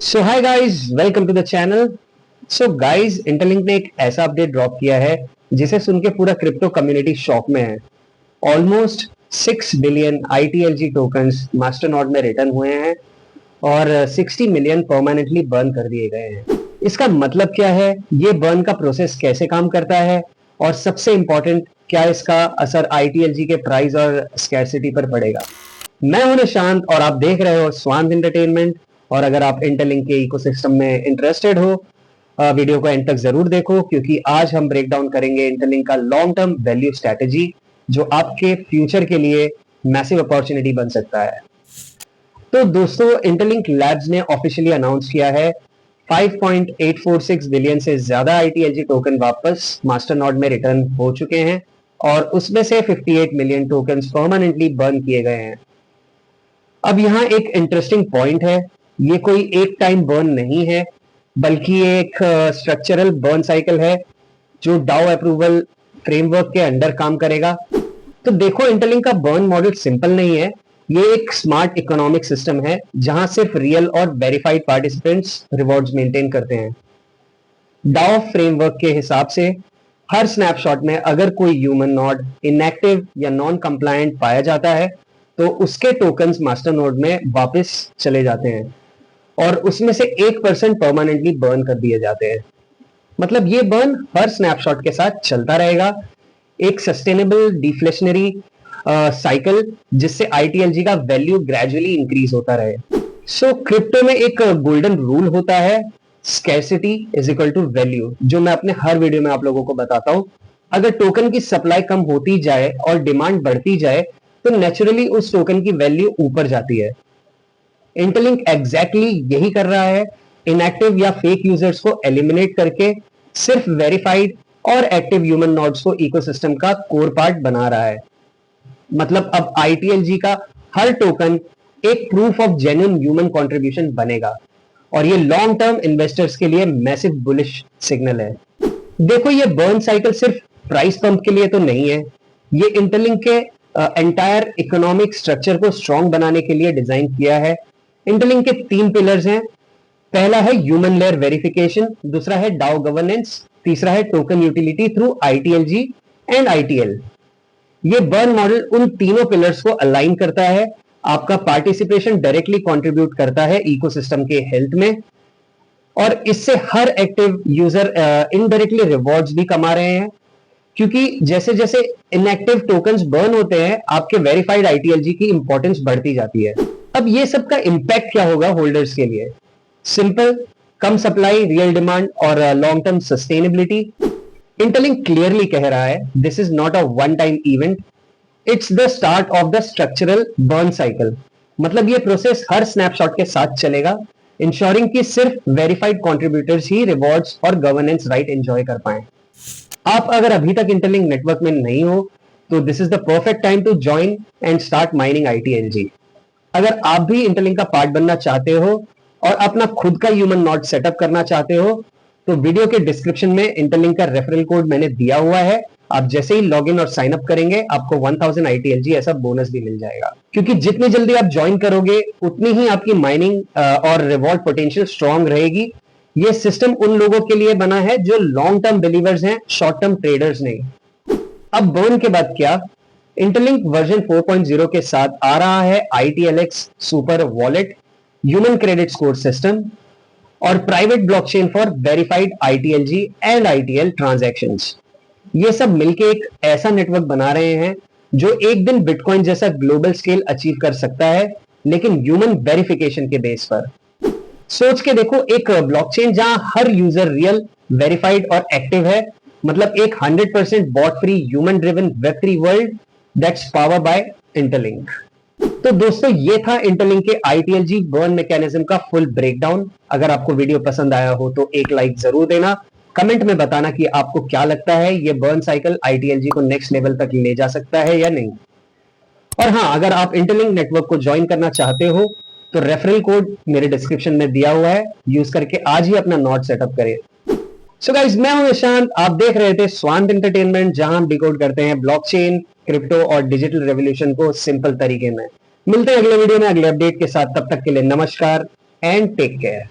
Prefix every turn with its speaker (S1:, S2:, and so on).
S1: So hi guys, welcome to the channel. So guys, Interlink ने एक ऐसा update drop किया है जिसे सुन के पूरा क्रिप्टो कम्युनिटी शॉक में है। ऑलमोस्ट 6 बिलियन आईटीएलजी टोकन्स मास्टरनोड में रिटर्न हुए हैं और 60 मिलियन परमानेंटली बर्न कर दिए गए हैं। इसका मतलब क्या है, ये बर्न का प्रोसेस कैसे काम करता है, और सबसे इंपॉर्टेंट, क्या इसका असर आईटीएलजी के प्राइस और स्कैरसिटी पर पड़ेगा। मैं हूं निशांत और आप देख रहे हो स्वांत एंटरटेनमेंट। और अगर आप इंटरलिंक के इकोसिस्टम में इंटरेस्टेड हो, वीडियो को एंड तक जरूर देखो, क्योंकि आज हम ब्रेक डाउन करेंगे इंटरलिंक का लॉन्ग टर्म वैल्यू स्ट्रैटेजी, जो आपके फ्यूचर के लिए मैसिव अपॉर्चुनिटी बन सकता है। तो दोस्तों, इंटरलिंक लैब्स ने ऑफिशियली अनाउंस किया है 5.846 बिलियन से ज्यादा आईटीएलजी टोकन वापस मास्टरनोड में रिटर्न हो चुके हैं और उसमें से 58 मिलियन टोकन परमानेंटली बर्न किए गए हैं। अब यहाँ एक इंटरेस्टिंग पॉइंट है, ये कोई एक टाइम बर्न नहीं है, बल्कि एक स्ट्रक्चरल बर्न साइकिल है जो डाउ अप्रूवल फ्रेमवर्क के अंडर काम करेगा। तो देखो, इंटरलिंक का बर्न मॉडल सिंपल नहीं है, ये एक स्मार्ट इकोनॉमिक सिस्टम है जहां सिर्फ रियल और वेरीफाइड पार्टिसिपेंट्स रिवॉर्ड्स मेंटेन करते हैं। डाउ फ्रेमवर्क के हिसाब से हर स्नैपशॉट में अगर कोई ह्यूमन नोड इनएक्टिव या नॉन कंप्लायंट पाया जाता है तो उसके टोकन्स मास्टर नोड में वापस चले जाते हैं और उसमें से 1% परमानेंटली बर्न कर दिए जाते हैं। मतलब ये बर्न हर स्नैपशॉट के साथ चलता रहेगा, एक सस्टेनेबल डिफ्लेशनरी साइकिल, जिससे आईटीएलजी का वैल्यू ग्रेजुअली इंक्रीज होता रहे। सो क्रिप्टो में एक गोल्डन रूल होता है, scarcity is equal to value, जो मैं अपने हर वीडियो में आप लोगों को बताता हूं। अगर टोकन की सप्लाई कम होती जाए और डिमांड बढ़ती जाए तो नेचुरली उस टोकन की वैल्यू ऊपर जाती है। इंटरलिंक एग्जैक्टली यही कर रहा है, इनएक्टिव या फेक यूजर्स को एलिमिनेट करके सिर्फ वेरीफाइड और एक्टिव ह्यूमन नोड्स को इकोसिस्टम का कोर पार्ट बना रहा है। मतलब अब आईटीएलजी का हर टोकन एक proof of genuine human contribution बनेगा और ये लॉन्ग टर्म इन्वेस्टर्स के लिए मैसिव बुलिश सिग्नल है। देखो, ये बर्न साइकिल सिर्फ प्राइस पंप के लिए तो नहीं है, ये इंटरलिंक के एंटायर इकोनॉमिक स्ट्रक्चर को स्ट्रॉन्ग बनाने के लिए डिजाइन किया है। इंटरलिंक के 3 पिलर्स हैं। पहला है ह्यूमन लेयर वेरिफिकेशन, दूसरा है डाउ गवर्नेंस, तीसरा है token utility through ITLG and ITL. ये बर्न मॉडल उन तीनों पिलर्स को अलाइन करता है। आपका पार्टिसिपेशन डायरेक्टली कंट्रीब्यूट करता है इकोसिस्टम के हेल्थ में, और इससे हर एक्टिव यूजर इनडायरेक्टली रिवॉर्ड्स भी कमा रहे हैं, क्योंकि जैसे जैसे इनएक्टिव टोकन्स बर्न होते हैं आपके वेरीफाइड आईटीएलजी की इंपॉर्टेंस बढ़ती जाती है। अब ये सब का इंपैक्ट क्या होगा होल्डर्स के लिए? सिंपल, कम सप्लाई, रियल डिमांड और long term sustainability. Interlink clearly कह रहा है, this is not a one time event, it's the start of the structural burn cycle. मतलब ये प्रोसेस हर स्नैपशॉट के साथ चलेगा, इंश्योरिंग कि सिर्फ वेरीफाइड कंट्रीब्यूटर्स ही रिवॉर्ड्स और गवर्नेंस राइट एंजॉय कर पाए। आप अगर अभी तक इंटरलिंक नेटवर्क में नहीं हो तो this is the perfect time to join and start mining ITLG. अगर आप भी इंटरलिंक का पार्ट बनना चाहते हो और अपना खुद का ह्यूमन नोड सेटअप करना चाहते हो तो वीडियो के डिस्क्रिप्शन में इंटरलिंक का रेफरल कोड मैंने दिया हुआ है। आप जैसे ही लॉगिन और साइन अप करेंगे आपको 1000 आईटीएलजी ऐसा बोनस भी मिल जाएगा, क्योंकि जितनी जल्दी आप ज्वाइन करोगे उतनी ही आपकी माइनिंग और रिवॉर्ड पोटेंशियल स्ट्रांग रहेगी। ये सिस्टम उन लोगों के लिए बना है जो लॉन्ग टर्म बिलीवर्स हैं, शॉर्ट टर्म ट्रेडर्स नहीं। अब बर्न के बाद क्या? इंटरलिंक वर्जन 4.0 के साथ आ रहा है ITLX super wallet, human credit score system और private blockchain for verified ITLG and ITL transactions. ये सब मिलके एक ऐसा नेटवर्क बना रहे हैं जो एक दिन बिटकॉइन जैसा ग्लोबल स्केल अचीव कर सकता है, लेकिन ह्यूमन वेरिफिकेशन के बेस पर। सोच के देखो, एक ब्लॉकचेन जहां हर यूजर रियल, वेरीफाइड और एक्टिव है, मतलब एक 100% बॉट फ्री ह्यूमन ड्रिवन वेब3 world that's power by Interlink. तो दोस्तों, ये था इंटरलिंक के आईटीएलजी बर्न मैकेनिज्म का फुल ब्रेकडाउन। अगर आपको वीडियो पसंद आया हो तो एक लाइक जरूर देना, कमेंट में बताना कि आपको क्या लगता है, ये बर्न साइकिल आईटीएलजी को नेक्स्ट लेवल तक ले जा सकता है या नहीं। और हाँ, अगर आप इंटरलिंक नेटवर्क को ज्वाइन करना चाहते हो तो रेफरल कोड मेरे डिस्क्रिप्शन में दिया हुआ है, यूज करके आज ही अपना नोड सेटअप करें। सो गाइस, मैं हूं निशांत, आप देख रहे थे स्वांत एंटरटेनमेंट, जहां हम डिकोड करते हैं ब्लॉकचेन, क्रिप्टो और डिजिटल रेवोल्यूशन को सिंपल तरीके में। मिलते हैं अगले वीडियो में अगले अपडेट के साथ, तब तक के लिए नमस्कार एंड टेक केयर।